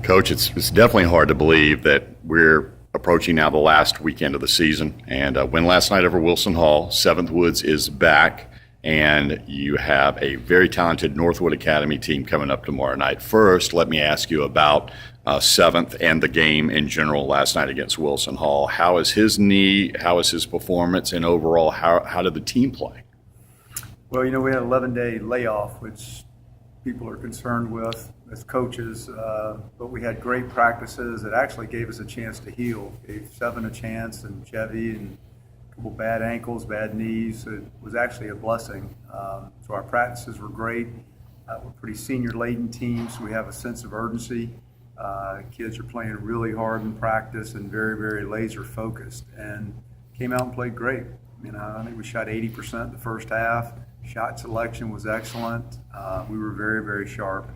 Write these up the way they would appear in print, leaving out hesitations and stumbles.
Coach, it's definitely hard to believe that we're approaching now the last weekend of the season, and win last night over Wilson Hall. Seventh Woods is back, and you have a very talented Northwood Academy team coming up tomorrow night. First, let me ask you about Seventh and the game in general last night against Wilson Hall. How is his knee? How is his performance? And overall, how did the team play? Well, we had an 11-day layoff, which people are concerned with as coaches, but we had great practices that actually gave us a chance to heal. Gave Seven a chance, and Chevy, and a couple bad ankles, bad knees. So it was actually a blessing. So our practices were great. We're pretty senior-laden team, so we have a sense of urgency. Kids are playing really hard in practice and very, very laser-focused, and came out and played great. I think we shot 80% the first half. Shot selection was excellent. We were very, very sharp.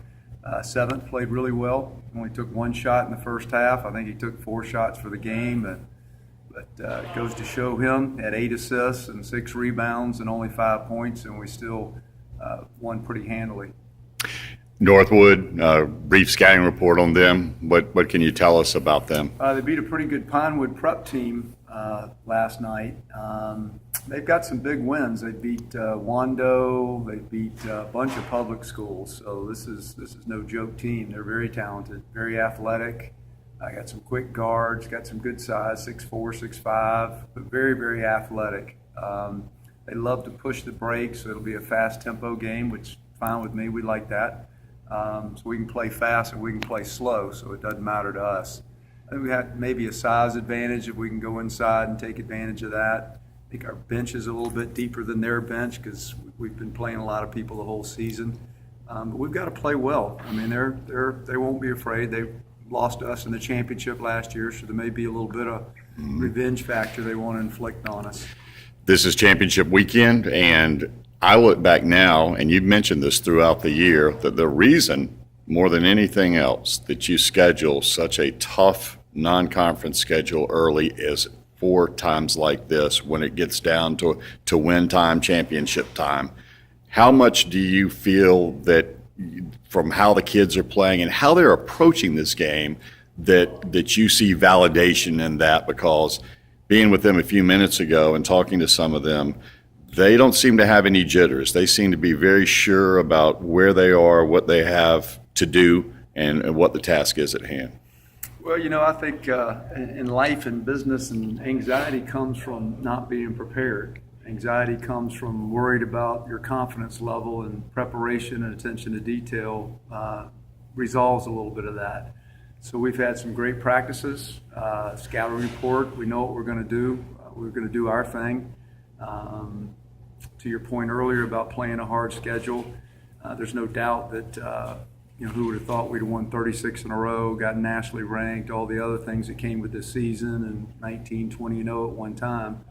Seventh played really well. Only took one shot in the first half. I think he took 4 shots for the game, but it goes to show him had 8 assists and 6 rebounds and only 5 points, and we still won pretty handily. Northwood, brief scouting report on them. What can you tell us about them? They beat a pretty good Pinewood prep team last night. They've got some big wins. They beat Wando. They beat a bunch of public schools. So this is no joke team. They're very talented, very athletic. Got some quick guards. Got some good size, 6'4", 6'5", but very, very athletic. They love to push the breaks. So it'll be a fast tempo game, which is fine with me. We like that. So we can play fast and we can play slow. So it doesn't matter to us. I think we have maybe a size advantage if we can go inside and take advantage of that. I think our bench is a little bit deeper than their bench because we've been playing a lot of people the whole season. But we've got to play well. They won't be afraid. They lost to us in the championship last year, so there may be a little bit of revenge factor they want to inflict on us. This is championship weekend, and I look back now, and you've mentioned this throughout the year, that the reason more than anything else that you schedule such a tough non-conference schedule early is for times like this when it gets down to win time, championship time. How much do you feel that from how the kids are playing and how they're approaching this game that you see validation in that? Because being with them a few minutes ago and talking to some of them, they don't seem to have any jitters. They seem to be very sure about where they are, what they have to do, and what the task is at hand. Well, I think in life and business, and anxiety comes from not being prepared. Anxiety comes from worried about your confidence level, and preparation and attention to detail resolves a little bit of that. So we've had some great practices, scouting report. We know what we're going to do. We're going to do our thing. To your point earlier about playing a hard schedule, there's no doubt that who would have thought we'd have won 36 in a row, got nationally ranked, all the other things that came with this season, and 19-20-0 at one time,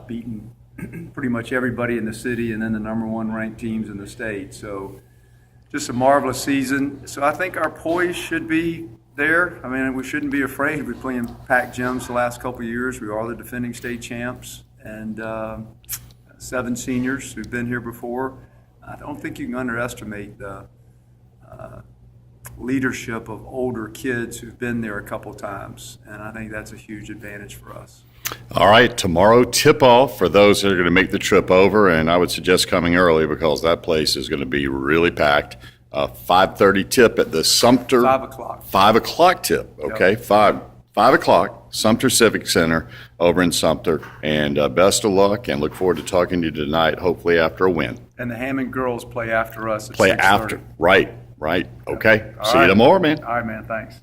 beating pretty much everybody in the city and then the number 1 ranked teams in the state. So just a marvelous season. So I think our poise should be there. We shouldn't be afraid. We've been playing packed gyms the last couple of years. We are the defending state champs, and 7 seniors who've been here before. I don't think you can underestimate the leadership of older kids who've been there a couple times, and I think that's a huge advantage for us. All right, tomorrow tip-off for those that are going to make the trip over, and I would suggest coming early because that place is going to be really packed. 5:30 tip at the Sumter. 5 o'clock. 5 o'clock tip, okay? Yep. 5 o'clock, Sumter Civic Center over in Sumter. And best of luck, and look forward to talking to you tonight, hopefully after a win. And the Hammond girls play after us at Play 6:30. after, right. Okay. All See right. you tomorrow, man. All right, man. Thanks.